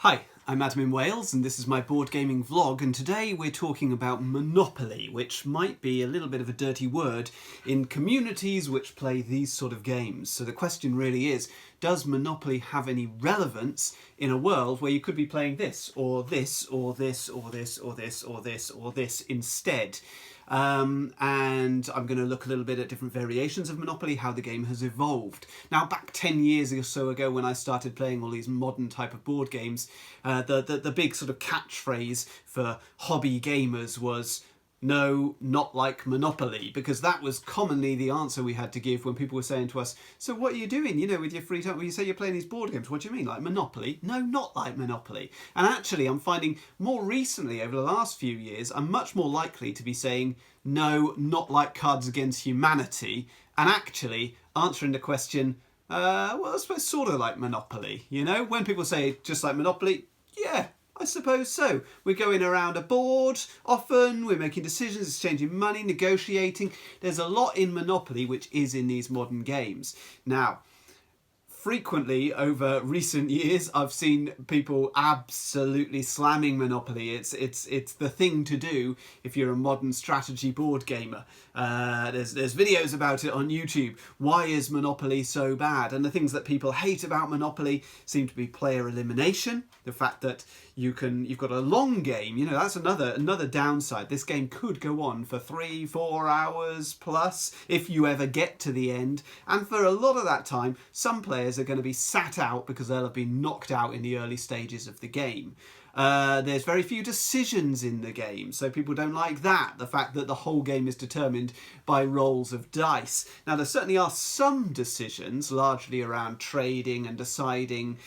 Hi, I'm Adam in Wales and this is my board gaming vlog, and today we're talking about Monopoly, which might be a little bit of a dirty word in communities which play these sort of games. So the question really is, does Monopoly have any relevance in a world where you could be playing this, or this, or this, or this, or this, or this, or this instead? And I'm going to look a little bit at different variations of Monopoly, how the game has evolved. Now, back 10 years or so ago when I started playing all these modern type of board games, the big sort of catchphrase for hobby gamers was, no, not like Monopoly, because that was commonly the answer we had to give when people were saying to us, so what are you doing, with your free time? Well, you say you're playing these board games, what do you mean, like Monopoly? No, not like Monopoly. And actually, I'm finding more recently, over the last few years, I'm much more likely to be saying, no, not like Cards Against Humanity, and actually answering the question, well, I suppose sort of like Monopoly, When people say just like Monopoly, yeah, I suppose so. We're going around a board often, we're making decisions, exchanging money, negotiating. There's a lot in Monopoly which is in these modern games. Now, frequently over recent years, I've seen people absolutely slamming Monopoly. It's the thing to do if you're a modern strategy board gamer. There's videos about it on YouTube. Why is Monopoly so bad? And the things that people hate about Monopoly seem to be player elimination. The fact that you've got a long game, that's another downside. This game could go on for 3-4 hours plus if you ever get to the end. And for a lot of that time, some players are going to be sat out because they'll have been knocked out in the early stages of the game. There's very few decisions in the game, so people don't like that. The fact that the whole game is determined by rolls of dice. Now, there certainly are some decisions, largely around trading and deciding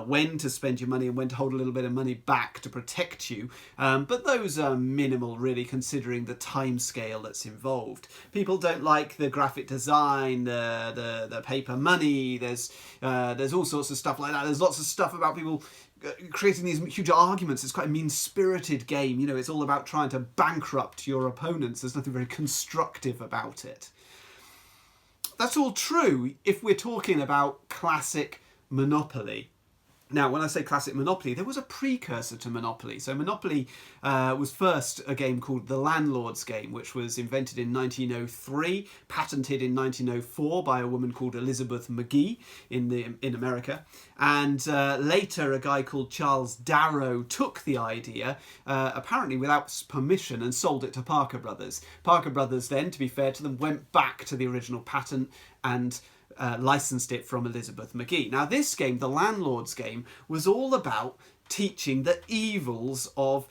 when to spend your money and when to hold a little bit of money back to protect you. But those are minimal, really, considering the time scale that's involved. People don't like the graphic design, the paper money. There's all sorts of stuff like that. There's lots of stuff about people creating these huge arguments. It's quite a mean-spirited game. It's all about trying to bankrupt your opponents. There's nothing very constructive about it. That's all true if we're talking about classic Monopoly. Now, when I say classic Monopoly, there was a precursor to Monopoly. So Monopoly was first a game called the Landlord's Game, which was invented in 1903, patented in 1904 by a woman called Elizabeth McGee in America. And later, a guy called Charles Darrow took the idea, apparently without permission, and sold it to Parker Brothers. Parker Brothers then, to be fair to them, went back to the original patent and licensed it from Elizabeth McGee. Now, this game, the Landlord's Game, was all about teaching the evils of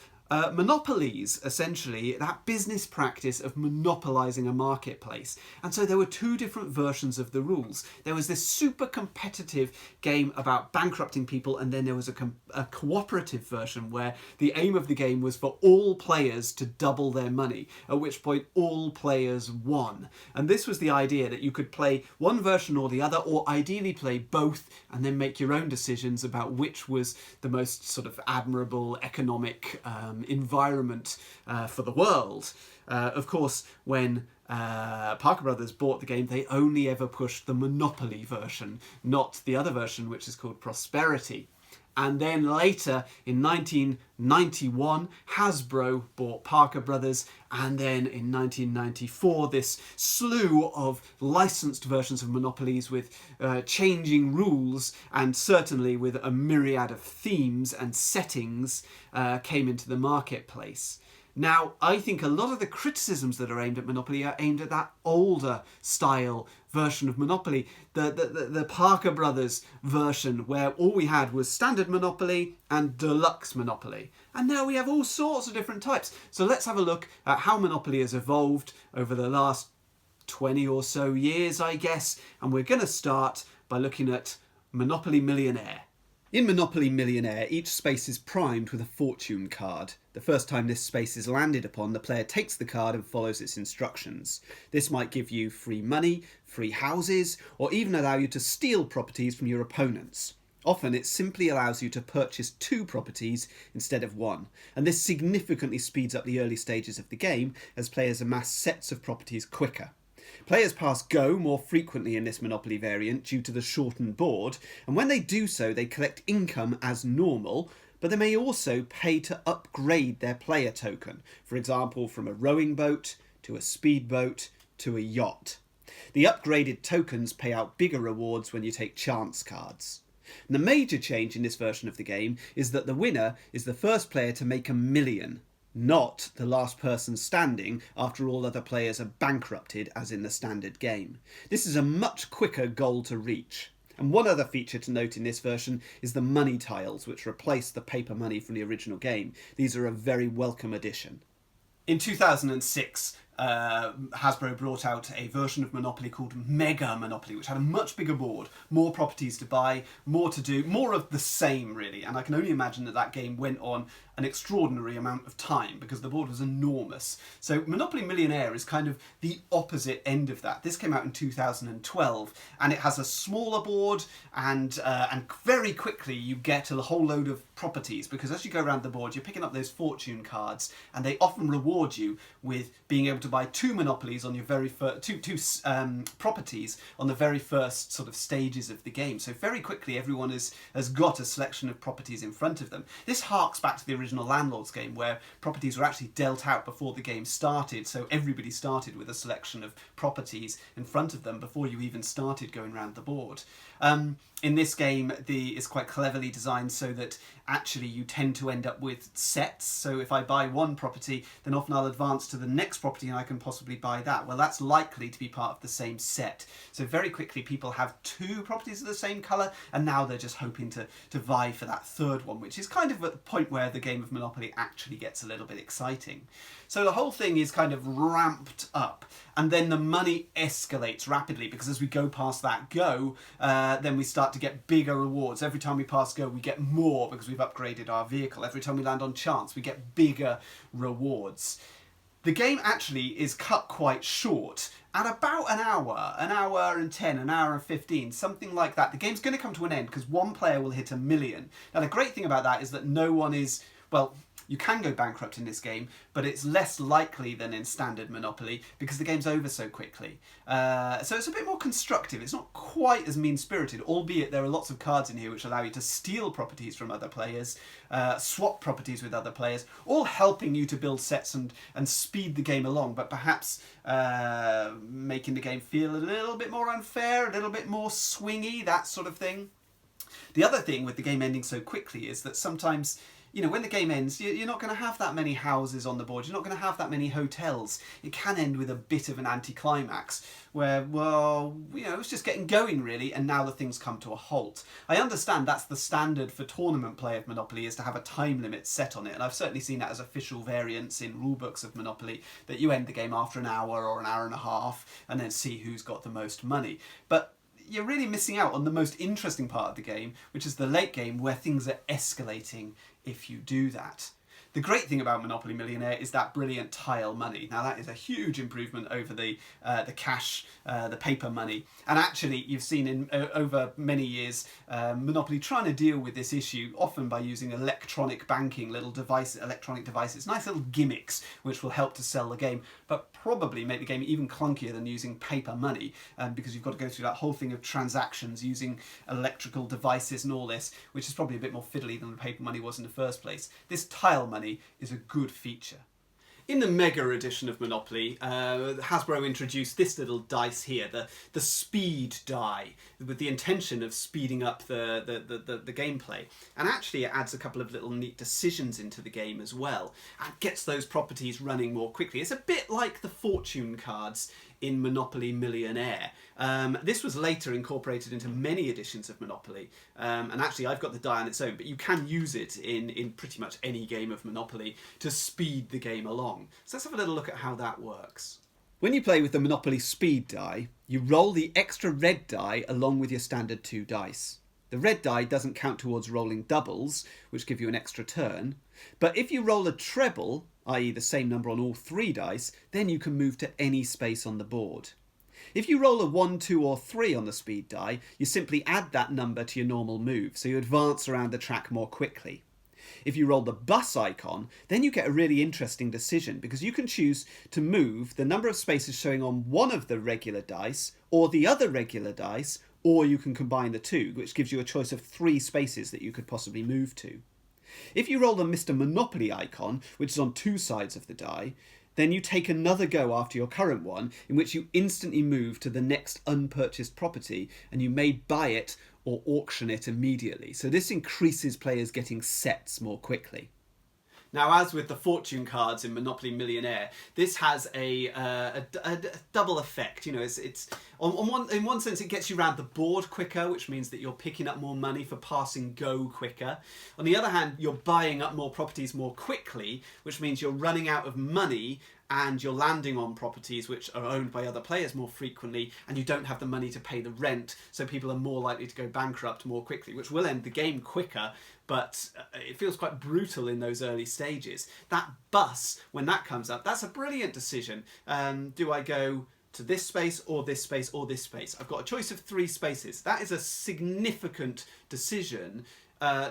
monopolies, essentially, that business practice of monopolising a marketplace. And so there were two different versions of the rules. There was this super competitive game about bankrupting people, and then there was a cooperative version where the aim of the game was for all players to double their money, at which point all players won. And this was the idea that you could play one version or the other, or ideally play both, and then make your own decisions about which was the most sort of admirable economic environment for the world. Of course, when Parker Brothers bought the game, they only ever pushed the Monopoly version, not the other version, which is called Prosperity. And then later, in 1991, Hasbro bought Parker Brothers, and then in 1994, this slew of licensed versions of Monopolies with changing rules, and certainly with a myriad of themes and settings, came into the marketplace. Now, I think a lot of the criticisms that are aimed at Monopoly are aimed at that older style version of Monopoly, the Parker Brothers version, where all we had was standard Monopoly and deluxe Monopoly. And now we have all sorts of different types. So let's have a look at how Monopoly has evolved over the last 20 or so years, I guess. And we're going to start by looking at Monopoly Millionaire. In Monopoly Millionaire, each space is primed with a fortune card. The first time this space is landed upon, the player takes the card and follows its instructions. This might give you free money, free houses, or even allow you to steal properties from your opponents. Often it simply allows you to purchase 2 properties instead of 1, and this significantly speeds up the early stages of the game as players amass sets of properties quicker. Players pass go more frequently in this Monopoly variant due to the shortened board, and when they do so, they collect income as normal, but they may also pay to upgrade their player token, for example, from a rowing boat to a speedboat to a yacht. The upgraded tokens pay out bigger rewards when you take chance cards. And the major change in this version of the game is that the winner is the first player to make $1 million, not the last person standing after all other players are bankrupted as in the standard game. This is a much quicker goal to reach. And one other feature to note in this version is the money tiles, which replace the paper money from the original game. These are a very welcome addition. In 2006, Hasbro brought out a version of Monopoly called Mega Monopoly, which had a much bigger board, more properties to buy, more to do, more of the same really. And I can only imagine that that game went on an extraordinary amount of time because the board was enormous. So Monopoly Millionaire is kind of the opposite end of that. This came out in 2012 and it has a smaller board and very quickly you get a whole load of properties because as you go around the board you're picking up those fortune cards and they often reward you with being able to buy two monopolies on your very first two properties on the very first sort of stages of the game. So very quickly everyone has got a selection of properties in front of them. This harks back to the original Landlords game where properties were actually dealt out before the game started, so everybody started with a selection of properties in front of them before you even started going around the board. In this game, it's quite cleverly designed so that actually you tend to end up with sets. So if I buy one property, then often I'll advance to the next property and I can possibly buy that. Well, that's likely to be part of the same set. So very quickly people have two properties of the same colour and now they're just hoping to vie for that third one, which is kind of at the point where the game of Monopoly actually gets a little bit exciting. So the whole thing is kind of ramped up and then the money escalates rapidly because as we go past that go, then we start to get bigger rewards. Every time we pass go, we get more because we've upgraded our vehicle. Every time we land on chance, we get bigger rewards. The game actually is cut quite short at about an hour and 10, an hour and 15, something like that. The game's going to come to an end because one player will hit $1 million. Now the great thing about that is that no one is, well, you can go bankrupt in this game, but it's less likely than in standard Monopoly because the game's over so quickly. So it's a bit more constructive. It's not quite as mean-spirited, albeit there are lots of cards in here which allow you to steal properties from other players, swap properties with other players, all helping you to build sets and speed the game along, but perhaps making the game feel a little bit more unfair, a little bit more swingy, that sort of thing. The other thing with the game ending so quickly is that sometimes, you know, when the game ends, you're not going to have that many houses on the board, you're not going to have that many hotels. It can end with a bit of an anticlimax where, well, you know, it's just getting going really, and now the thing's come to a halt. I understand that's the standard for tournament play of Monopoly, is to have a time limit set on it, and I've certainly seen that as official variants in rulebooks of Monopoly, that you end the game after an hour or an hour and a half, and then see who's got the most money. But you're really missing out on the most interesting part of the game, which is the late game where things are escalating if you do that. The great thing about Monopoly Millionaire is that brilliant tile money. Now that is a huge improvement over the cash, the paper money. And actually you've seen in over many years Monopoly trying to deal with this issue, often by using electronic banking, electronic devices, nice little gimmicks which will help to sell the game, but probably make the game even clunkier than using paper money because you've got to go through that whole thing of transactions using electrical devices and all this, which is probably a bit more fiddly than the paper money was in the first place. This tile money is a good feature. In the Mega edition of Monopoly, Hasbro introduced this little dice here, the speed die, with the intention of speeding up the gameplay. And actually it adds a couple of little neat decisions into the game as well, and gets those properties running more quickly. It's a bit like the fortune cards in Monopoly Millionaire. This was later incorporated into many editions of Monopoly, and actually I've got the die on its own, but you can use it in pretty much any game of Monopoly to speed the game along. So let's have a little look at how that works. When you play with the Monopoly speed die, you roll the extra red die along with your standard 2 dice. The red die doesn't count towards rolling doubles, which give you an extra turn, but if you roll a treble, i.e. the same number on all 3 dice, then you can move to any space on the board. If you roll a 1, 2 or 3 on the speed die, you simply add that number to your normal move, so you advance around the track more quickly. If you roll the bus icon, then you get a really interesting decision, because you can choose to move the number of spaces showing on one of the regular dice or the other regular dice, or you can combine the two, which gives you a choice of 3 spaces that you could possibly move to. If you roll the Mr. Monopoly icon, which is on 2 sides of the die, then you take another go after your current one, in which you instantly move to the next unpurchased property, and you may buy it or auction it immediately. So this increases players getting sets more quickly. Now, as with the fortune cards in Monopoly Millionaire, this has a double effect. You know, it's in one sense it gets you around the board quicker, which means that you're picking up more money for passing go quicker. On the other hand, you're buying up more properties more quickly, which means you're running out of money and you're landing on properties which are owned by other players more frequently, and you don't have the money to pay the rent, so people are more likely to go bankrupt more quickly, which will end the game quicker, but it feels quite brutal in those early stages. That bus, when that comes up, that's a brilliant decision. Do I go to this space or this space or this space? I've got a choice of 3 spaces. That is a significant decision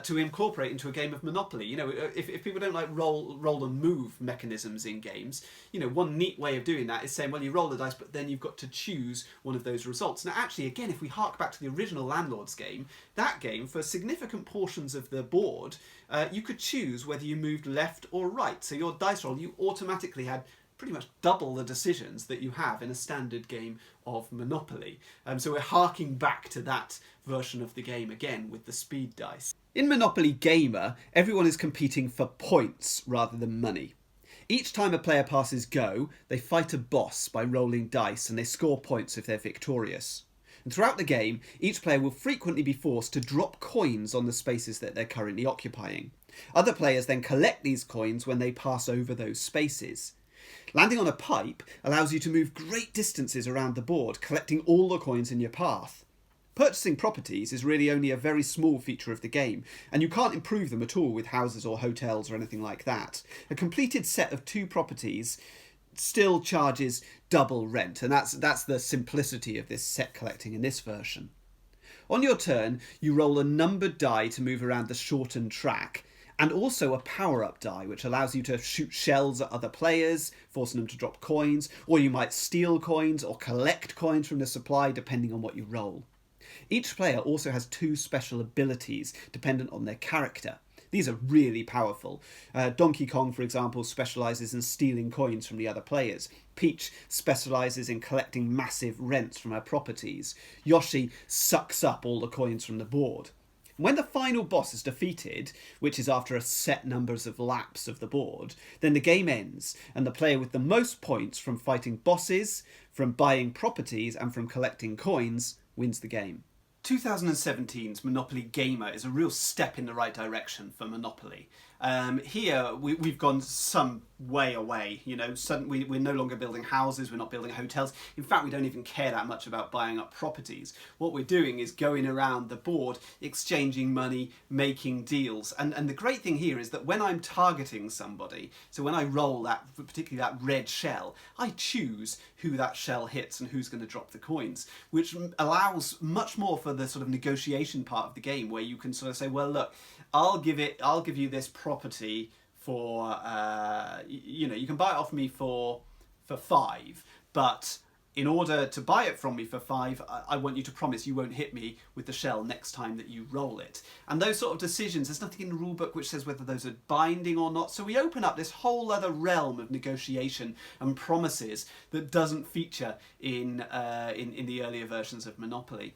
to incorporate into a game of Monopoly. You know, if people don't like roll and move mechanisms in games, you know, one neat way of doing that is saying, well, you roll the dice, but then you've got to choose one of those results. Now, actually, again, if we hark back to the original Landlords game, that game, for significant portions of the board, you could choose whether you moved left or right. So your dice roll, you automatically had pretty much double the decisions that you have in a standard game of Monopoly. So we're harking back to that version of the game again with the speed dice. In Monopoly Gamer, everyone is competing for points rather than money. Each time a player passes go, they fight a boss by rolling dice, and they score points if they're victorious. And throughout the game, each player will frequently be forced to drop coins on the spaces that they're currently occupying. Other players then collect these coins when they pass over those spaces. Landing on a pipe allows you to move great distances around the board, collecting all the coins in your path. Purchasing properties is really only a very small feature of the game, and you can't improve them at all with houses or hotels or anything like that. A completed set of 2 properties still charges double rent, and that's the simplicity of this set collecting in this version. On your turn, you roll a numbered die to move around the shortened track, and also a power-up die, which allows you to shoot shells at other players, forcing them to drop coins, or you might steal coins or collect coins from the supply, depending on what you roll. Each player also has 2 special abilities, dependent on their character. These are really powerful. Donkey Kong, for example, specialises in stealing coins from the other players. Peach specialises in collecting massive rents from her properties. Yoshi sucks up all the coins from the board. When the final boss is defeated, which is after a set numbers of laps of the board, then the game ends, and the player with the most points from fighting bosses, from buying properties, and from collecting coins wins the game. 2017's Monopoly Gamer is a real step in the right direction for Monopoly. Here we've gone some way away. You know, we're no longer building houses, we're not building hotels. In fact, we don't even care that much about buying up properties. What we're doing is going around the board, exchanging money, making deals. And the great thing here is that when I'm targeting somebody, so when I roll that, particularly that red shell, I choose who that shell hits and who's going to drop the coins, which allows much more for the sort of negotiation part of the game, where you can sort of say, well, look, I'll give you this property for, you know, you can buy it off me for 5, but in order to buy it from me for 5, I want you to promise you won't hit me with the shell next time that you roll it. And those sort of decisions, there's nothing in the rulebook which says whether those are binding or not, so we open up this whole other realm of negotiation and promises that doesn't feature in the earlier versions of Monopoly.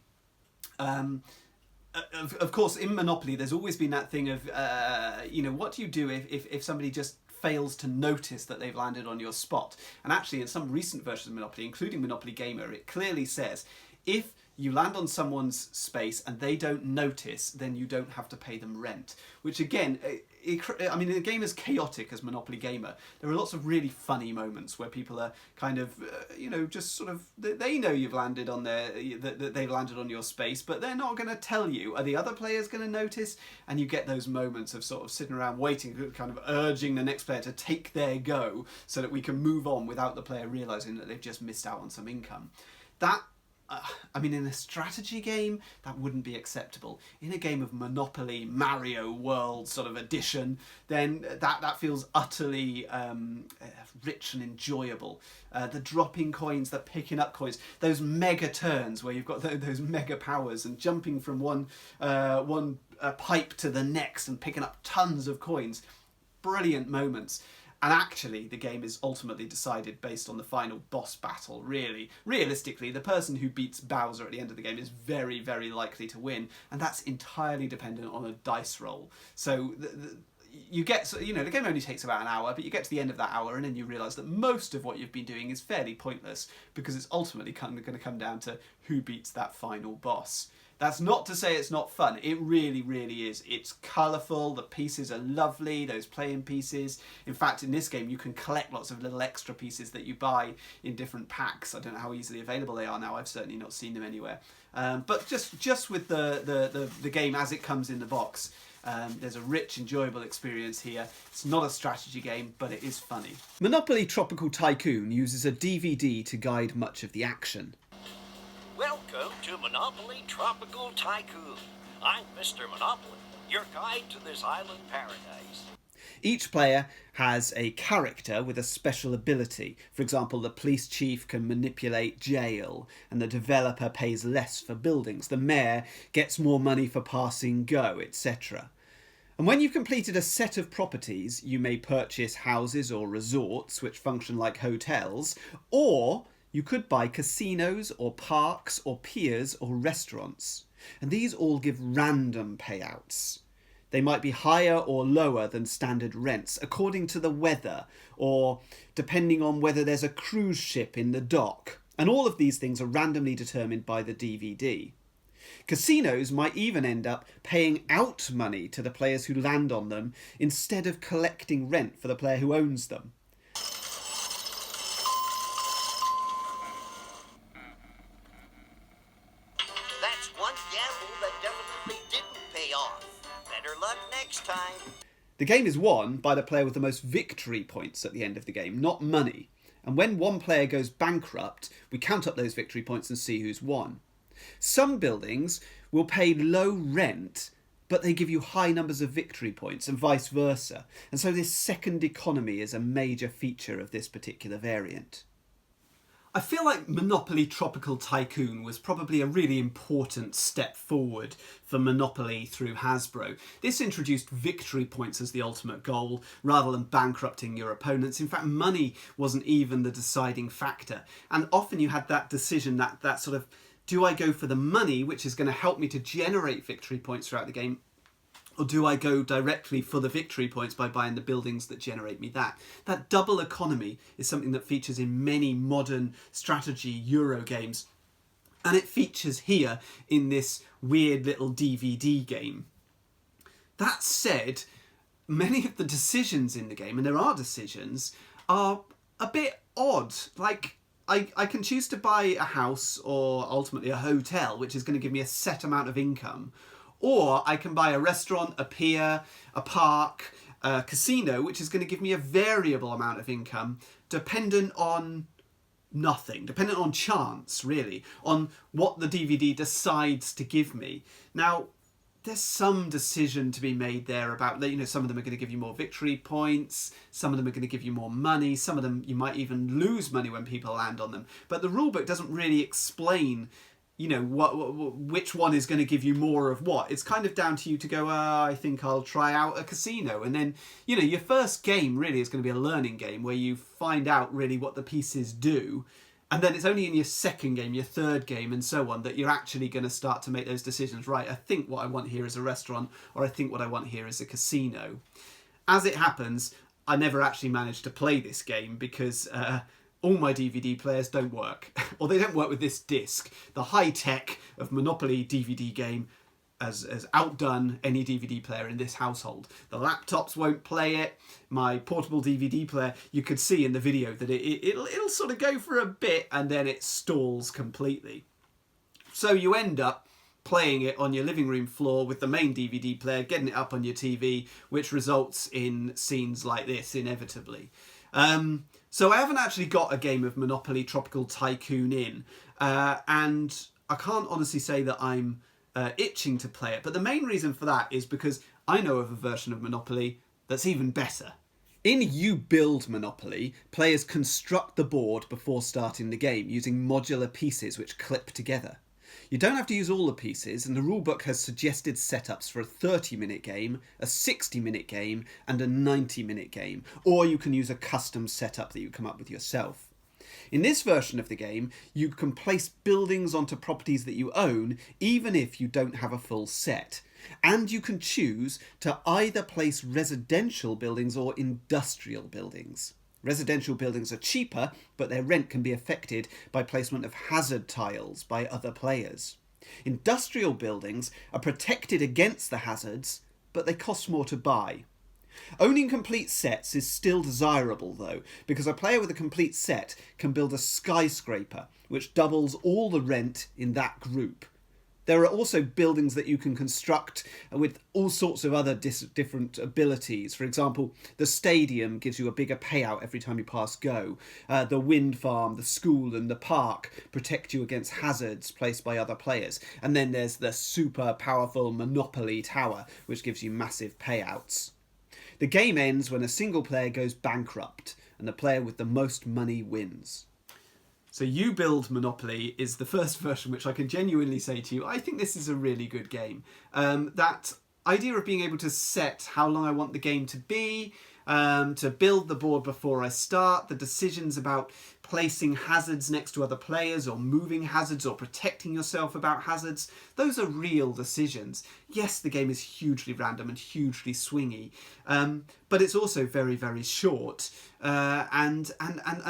Of course, in Monopoly, there's always been that thing of, you know, what do you do if somebody just fails to notice that they've landed on your spot? And actually, in some recent versions of Monopoly, including Monopoly Gamer, it clearly says, if you land on someone's space and they don't notice, then you don't have to pay them rent. Which again, I mean, in a game as chaotic as Monopoly Gamer, there are lots of really funny moments where people are kind of, you know, just sort of, they know you've landed on that they've landed on your space, but they're not going to tell you. Are the other players going to notice? And you get those moments of sort of sitting around waiting, kind of urging the next player to take their go so that we can move on without the player realising that they've just missed out on some income. That, I mean, in a strategy game, that wouldn't be acceptable. In a game of Monopoly, Mario World sort of edition, then that feels utterly rich and enjoyable. The dropping coins, the picking up coins, those mega turns where you've got those mega powers and jumping from one pipe to the next and picking up tons of coins. Brilliant moments. And actually, the game is ultimately decided based on the final boss battle, really. Realistically, the person who beats Bowser at the end of the game is very, very likely to win, and that's entirely dependent on a dice roll. So you get, you know, the game only takes about an hour, but you get to the end of that hour and then you realise that most of what you've been doing is fairly pointless, because it's ultimately going to come down to who beats that final boss. That's not to say it's not fun. It really, really is. It's colourful, the pieces are lovely, those playing pieces. In fact, in this game, you can collect lots of little extra pieces that you buy in different packs. I don't know how easily available they are now. I've certainly not seen them anywhere. But just with the game as it comes in the box, there's a rich, enjoyable experience here. It's not a strategy game, but it is funny. Monopoly Tropical Tycoon uses a DVD to guide much of the action. Welcome to Monopoly Tropical Tycoon. I'm Mr. Monopoly, your guide to this island paradise. Each player has a character with a special ability. For example, the police chief can manipulate jail, and the developer pays less for buildings. The mayor gets more money for passing go, etc. And when you've completed a set of properties, you may purchase houses or resorts, which function like hotels, or you could buy casinos or parks or piers or restaurants. And these all give random payouts. They might be higher or lower than standard rents according to the weather, or depending on whether there's a cruise ship in the dock. And all of these things are randomly determined by the DVD. Casinos might even end up paying out money to the players who land on them instead of collecting rent for the player who owns them. The game is won by the player with the most victory points at the end of the game, not money. And when one player goes bankrupt, we count up those victory points and see who's won. Some buildings will pay low rent, but they give you high numbers of victory points, and vice versa. And so this second economy is a major feature of this particular variant. I feel like Monopoly Tropical Tycoon was probably a really important step forward for Monopoly through Hasbro. This introduced victory points as the ultimate goal, rather than bankrupting your opponents. In fact, money wasn't even the deciding factor. And often you had that decision, that sort of, do I go for the money, which is going to help me to generate victory points throughout the game, or do I go directly for the victory points by buying the buildings that generate me that? That double economy is something that features in many modern strategy Euro games. And it features here in this weird little DVD game. That said, many of the decisions in the game, and there are decisions, are a bit odd. Like, I can choose to buy a house or ultimately a hotel, which is going to give me a set amount of income. Or I can buy a restaurant, a pier, a park, a casino, which is going to give me a variable amount of income dependent on nothing, dependent on chance, really, on what the DVD decides to give me. Now, there's some decision to be made there about, you know, some of them are going to give you more victory points, some of them are going to give you more money, some of them you might even lose money when people land on them. But the rulebook doesn't really explain, you know, which one is going to give you more of what. It's kind of down to you to go, I think I'll try out a casino. And then, you know, your first game really is going to be a learning game where you find out really what the pieces do. And then it's only in your second game, your third game, and so on, that you're actually going to start to make those decisions. Right, I think what I want here is a restaurant, or I think what I want here is a casino. As it happens, I never actually managed to play this game because all my DVD players don't work, or they don't work with this disc. The high tech of Monopoly DVD game has outdone any DVD player in this household. The laptops won't play it. My portable DVD player, you could see in the video that it'll sort of go for a bit and then it stalls completely. So you end up playing it on your living room floor with the main DVD player, getting it up on your TV, which results in scenes like this inevitably. So I haven't actually got a game of Monopoly Tropical Tycoon in. and I can't honestly say that I'm itching to play it, but the main reason for that is because I know of a version of Monopoly that's even better. In You Build Monopoly, players construct the board before starting the game using modular pieces which clip together. You don't have to use all the pieces, and the rulebook has suggested setups for a 30-minute game, a 60-minute game, and a 90-minute game, or you can use a custom setup that you come up with yourself. In this version of the game, you can place buildings onto properties that you own, even if you don't have a full set. And you can choose to either place residential buildings or industrial buildings. Residential buildings are cheaper, but their rent can be affected by placement of hazard tiles by other players. Industrial buildings are protected against the hazards, but they cost more to buy. Owning complete sets is still desirable though, because a player with a complete set can build a skyscraper, which doubles all the rent in that group. There are also buildings that you can construct with all sorts of other different abilities. For example, the stadium gives you a bigger payout every time you pass go. The wind farm, the school and the park protect you against hazards placed by other players. And then there's the super powerful Monopoly Tower, which gives you massive payouts. The game ends when a single player goes bankrupt and the player with the most money wins. So You Build Monopoly is the first version which I can genuinely say to you, I think this is a really good game. That idea of being able to set how long I want the game to be, to build the board before I start, the decisions about placing hazards next to other players or moving hazards or protecting yourself about hazards, those are real decisions. Yes, the game is hugely random and hugely swingy, but it's also very, very short, and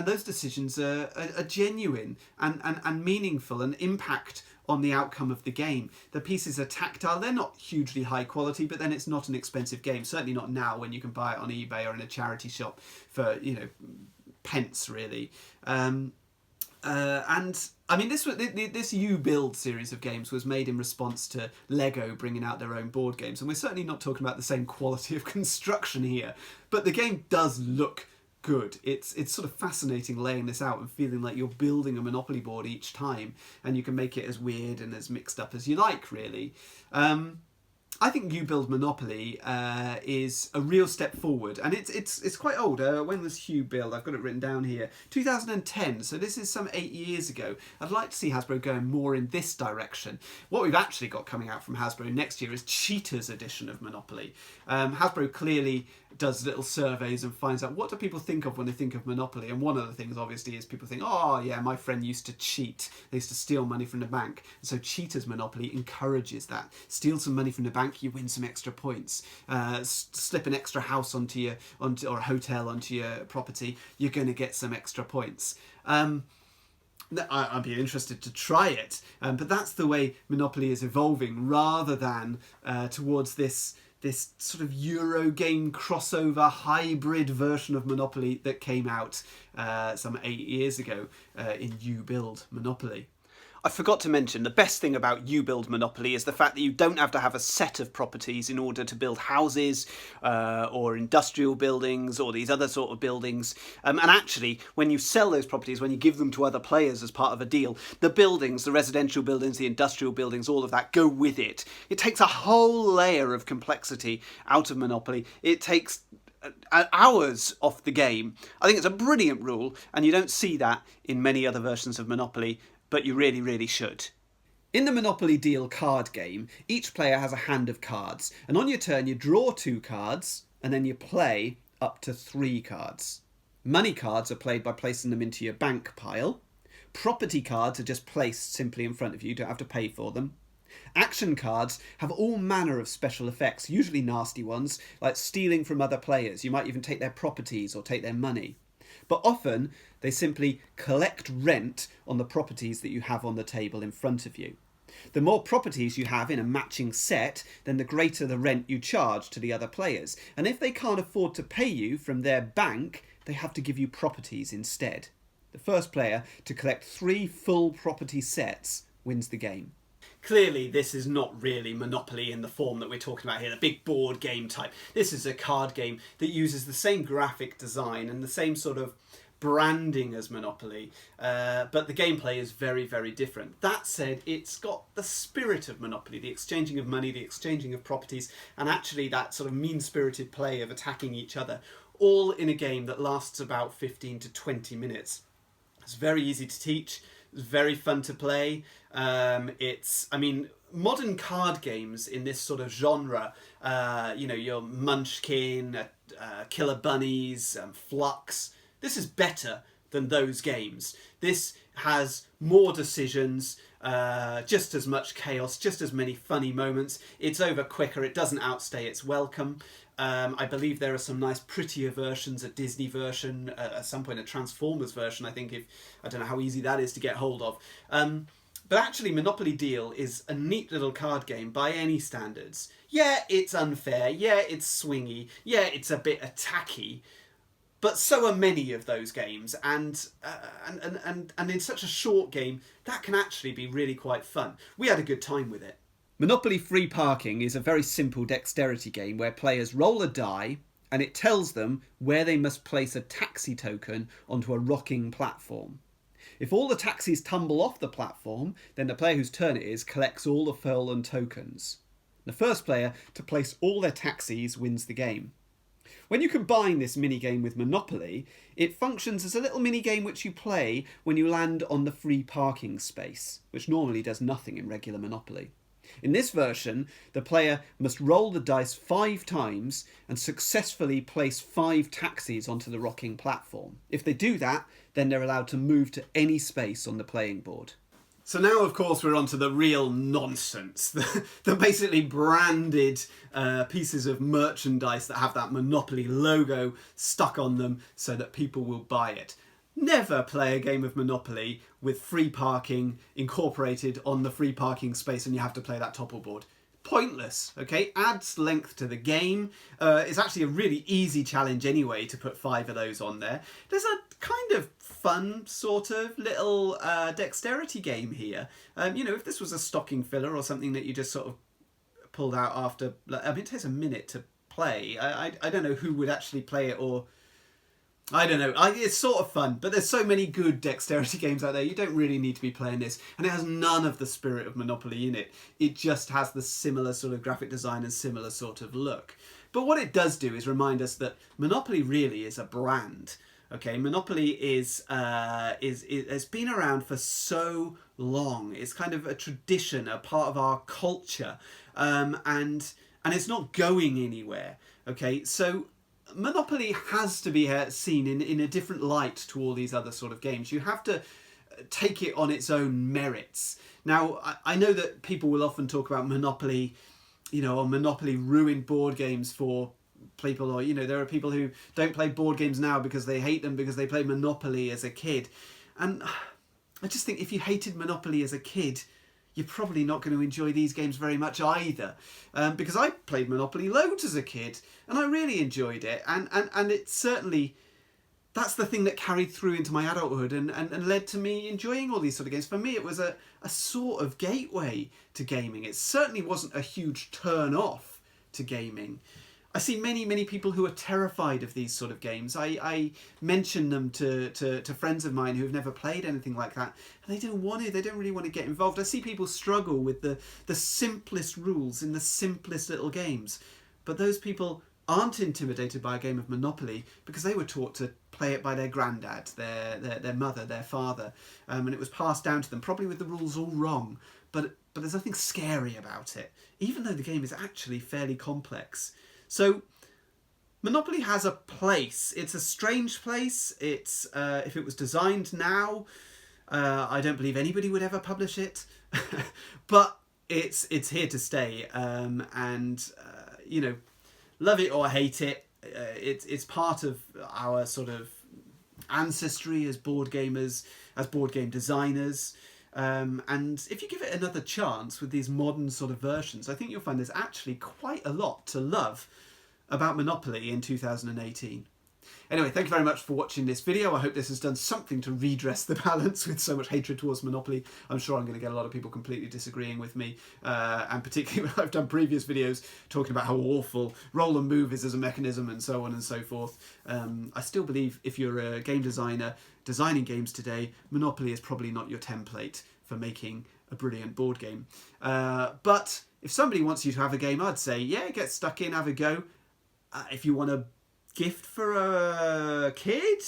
those decisions are genuine and meaningful and impact on the outcome of the game. The pieces are tactile, they're not hugely high quality, but then it's not an expensive game, certainly not now when you can buy it on eBay or in a charity shop for, pence really. And I mean, this You Build series of games was made in response to Lego bringing out their own board games, and we're certainly not talking about the same quality of construction here, but the game does look good. It's sort of fascinating laying this out and feeling like you're building a Monopoly board each time, and you can make it as weird and as mixed up as you like, really. I think You Build Monopoly is a real step forward, and it's quite old. When was You Build? I've got it written down here. 2010, so this is some 8 years ago. I'd like to see Hasbro going more in this direction. What we've actually got coming out from Hasbro next year is Cheetah's edition of Monopoly. Hasbro clearly does little surveys and finds out what do people think of when they think of Monopoly, and one of the things obviously is people think, oh yeah, my friend used to cheat, they used to steal money from the bank, and so Cheetah's Monopoly encourages that. Steal some money from the bank, you win some extra points. Slip an extra house onto or a hotel onto your property, you're going to get some extra points. I'd be interested to try it, but that's the way Monopoly is evolving, rather than towards this sort of Eurogame crossover hybrid version of Monopoly that came out some 8 years ago in You Build Monopoly. I forgot to mention, the best thing about You Build Monopoly is the fact that you don't have to have a set of properties in order to build houses or industrial buildings or these other sort of buildings. And actually, when you sell those properties, when you give them to other players as part of a deal, the buildings, the residential buildings, the industrial buildings, all of that go with it. It takes a whole layer of complexity out of Monopoly. It takes hours off the game. I think it's a brilliant rule, and you don't see that in many other versions of Monopoly, but you really, really should. In the Monopoly Deal card game, each player has a hand of cards, and on your turn you draw 2 cards, and then you play up to 3 cards. Money cards are played by placing them into your bank pile. Property cards are just placed simply in front of you, you don't have to pay for them. Action cards have all manner of special effects, usually nasty ones, like stealing from other players. You might even take their properties or take their money. But often they simply collect rent on the properties that you have on the table in front of you. The more properties you have in a matching set, then the greater the rent you charge to the other players. And if they can't afford to pay you from their bank, they have to give you properties instead. The first player to collect 3 full property sets wins the game. Clearly, this is not really Monopoly in the form that we're talking about here, the big board game type. This is a card game that uses the same graphic design and the same sort of branding as Monopoly, but the gameplay is very, very different. That said, it's got the spirit of Monopoly, the exchanging of money, the exchanging of properties, and actually that sort of mean-spirited play of attacking each other, all in a game that lasts about 15 to 20 minutes. It's very easy to teach, it's very fun to play. Modern card games in this sort of genre, your Munchkin, Killer Bunnies, Flux, this is better than those games. This has more decisions, just as much chaos, just as many funny moments. It's over quicker, it doesn't outstay its welcome. I believe there are some nice prettier versions, a Disney version, at some point a Transformers version, I think, I don't know how easy that is to get hold of. But actually, Monopoly Deal is a neat little card game by any standards. Yeah, it's unfair, yeah, it's swingy, yeah, it's a bit attacky, but so are many of those games, and in such a short game, that can actually be really quite fun. We had a good time with it. Monopoly Free Parking is a very simple dexterity game where players roll a die and it tells them where they must place a taxi token onto a rocking platform. If all the taxis tumble off the platform, then the player whose turn it is collects all the fallen tokens. The first player to place all their taxis wins the game. When you combine this minigame with Monopoly, it functions as a little minigame which you play when you land on the free parking space, which normally does nothing in regular Monopoly. In this version, the player must roll the dice 5 times and successfully place 5 taxis onto the rocking platform. If they do that, then they're allowed to move to any space on the playing board. So now, of course, we're on to the real nonsense, the basically branded pieces of merchandise that have that Monopoly logo stuck on them so that people will buy it. Never play a game of Monopoly with free parking incorporated on the free parking space and you have to play that topple board. Pointless, okay? Adds length to the game. It's actually a really easy challenge anyway to put 5 of those on there. There's a kind of fun sort of little dexterity game here. If this was a stocking filler or something that you just sort of pulled out after... it takes a minute to play. I don't know who would actually play it, or... I don't know. It's sort of fun, but there's so many good dexterity games out there. You don't really need to be playing this. And it has none of the spirit of Monopoly in it. It just has the similar sort of graphic design and similar sort of look. But what it does do is remind us that Monopoly really is a brand. Okay, Monopoly has been around for so long. It's kind of a tradition, a part of our culture, and it's not going anywhere. Okay, so Monopoly has to be seen in a different light to all these other sort of games. You have to take it on its own merits. Now, I know that people will often talk about Monopoly, or Monopoly ruined board games for people, or, there are people who don't play board games now because they hate them because they played Monopoly as a kid. And I just think if you hated Monopoly as a kid, you're probably not going to enjoy these games very much either. Because I played Monopoly loads as a kid, and I really enjoyed it. And it certainly, that's the thing that carried through into my adulthood and led to me enjoying all these sort of games. For me, it was a sort of gateway to gaming. It certainly wasn't a huge turn off to gaming. I see many, many people who are terrified of these sort of games. I mention them to friends of mine who have never played anything like that, and they don't really want to get involved. I see people struggle with the simplest rules in the simplest little games. But those people aren't intimidated by a game of Monopoly because they were taught to play it by their granddad, their mother, their father, and it was passed down to them, probably with the rules all wrong. But there's nothing scary about it, even though the game is actually fairly complex. So Monopoly has a place. It's a strange place. It's if it was designed now, I don't believe anybody would ever publish it. But it's here to stay. Love it or hate it, it's part of our sort of ancestry as board gamers, as board game designers. And if you give it another chance with these modern sort of versions, I think you'll find there's actually quite a lot to love about Monopoly in 2018. Anyway, thank you very much for watching this video. I hope this has done something to redress the balance with so much hatred towards Monopoly. I'm sure I'm going to get a lot of people completely disagreeing with me, and particularly when I've done previous videos talking about how awful roll and move is as a mechanism and so on and so forth. I still believe if you're a game designer designing games today, Monopoly is probably not your template for making a brilliant board game. But if somebody wants you to have a game, I'd say, yeah, get stuck in, have a go. If you want to gift for a kid,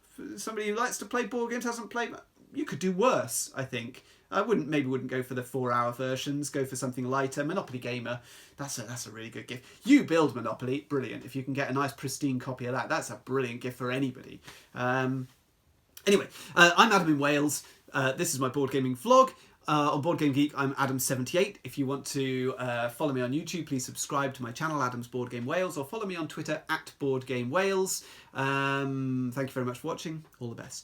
for somebody who likes to play board games, hasn't played, you could do worse, I think. I wouldn't go for the 4-hour versions, go for something lighter. Monopoly Gamer, that's a really good gift. You build Monopoly, brilliant. If you can get a nice pristine copy of that, that's a brilliant gift for anybody. Anyway, I'm Adam in Wales. This is my board gaming vlog. On Board Game Geek, I'm Adam78. If you want to follow me on YouTube, please subscribe to my channel, Adam's Board Game Wales, or follow me on Twitter @BoardGameWales. Thank you very much for watching. All the best.